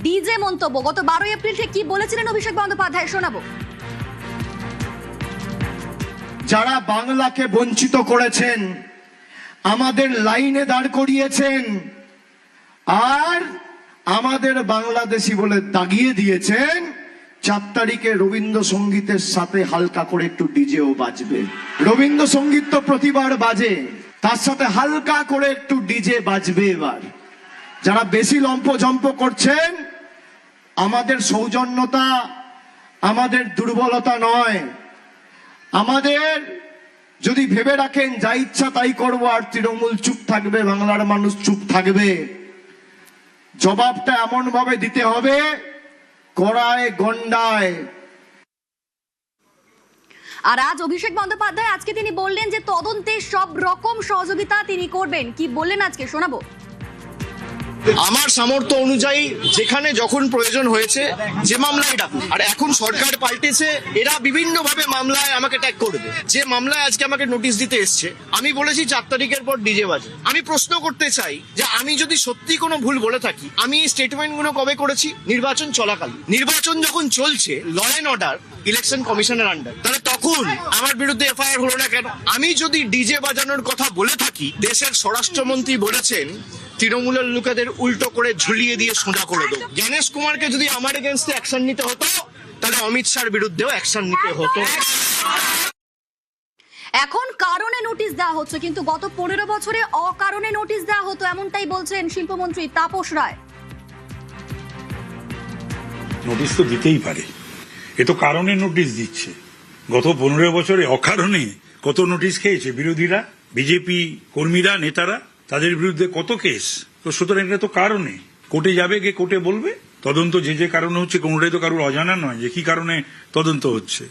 DJ মন্তব্য গত 12 April থেকে কি বলেছিলেন অভিষেক বন্দ্যোপাধ্যায়, শোনাবো। যারা বাংলাকে বঞ্চিত করেছেন, আমাদের লাইনে দাঁড় করিয়েছেন আর আমাদের বাংলাদেশি বলে দাগিয়ে দিয়েছেন, 4 তারিখে রবীন্দ্রসঙ্গীতের সাথে হালকা করে একটু ডিজেও বাজবে। রবীন্দ্রসঙ্গীত তো প্রতিবার বাজে, তার সাথে হালকা করে একটু ডিজে বাজবে এবার। যারা বেশি লম্পজম্প করছেন, আমাদের সৌজন্যতা আমাদের দুর্বলতা নয়। আমাদের যদি ভেবে রাখেন যা ইচ্ছা তাই করবো আর তৃণমূল চুপ থাকবে, বাংলার মানুষ চুপ থাকবে, জবাবটা এমন ভাবে দিতে হবে, কড়ায় গন্ডায়। আর আজ অভিষেক বন্দ্যোপাধ্যায় আজকে তিনি বললেন যে তদন্তে সব রকম সহযোগিতা তিনি করবেন। কি বললেন আজকে, শোনাবো। আমার সামর্থ্য অনুযায়ী যেখানে যখন প্রয়োজন হয়েছে যে মামলায় ডাকুন। আর এখন সরকার পাল্টেছে, এরা বিভিন্ন ভাবে মামলায় আমাকে ট্যাগ করবে। যে মামলায় আজকে আমাকে নোটিশ দিতে এসছে, আমি বলেছি 4 তারিখের পর ডিজে বাজে। আমি প্রশ্ন করতে চাই যে আমি যদি সত্যি কোনো ভুল বলে থাকি, আমি এই স্টেটমেন্ট গুলো কবে করেছি? নির্বাচন চলাকালীন। নির্বাচন যখন চলছে, ল অ্যান্ড অর্ডার ইলেকশন কমিশনের আন্ডার, তাহলে তখন আমার বিরুদ্ধে এফআইআর হলো না কেন? আমি যদি ডিজে বাজানোর কথা বলে থাকি, দেশের স্বরাষ্ট্রমন্ত্রী বলেছেন তৃণমূলের লোকেদের উল্টো করে ঝুলিয়ে দিয়ে সোজা করে দেবো। জ্ঞানেশ কুমারকে যদি আমার এগেনস্টে অ্যাকশন নিতে হতো, তাহলে অমিত শাহর বিরুদ্ধেও অ্যাকশন নিতে হতো। এখন কারণে নোটিশ দেওয়া হচ্ছে, কিন্তু গত 15 বছরে অকারণে নোটিশ দেওয়া হতো, এমনটাই বলছেন শিল্পমন্ত্রী তাপস রায়। নোটিশ তো দিতেই পারে, এ তো কারণে নোটিশ দিচ্ছে। গত 15 বছরে অকারণে কত নোটিশ খেয়েছে বিরোধীরা, বিজেপি কর্মীরা, নেতারা, তাদের বিরুদ্ধে কত কেস। তো সুতরাং এটা তো কারণে কোর্টে যাবে, গিয়ে কোর্টে বলবে। তদন্ত যে কারণে হচ্ছে, কোনোটাই তো কারোর অজানা নয় যে কি কারণে তদন্ত হচ্ছে।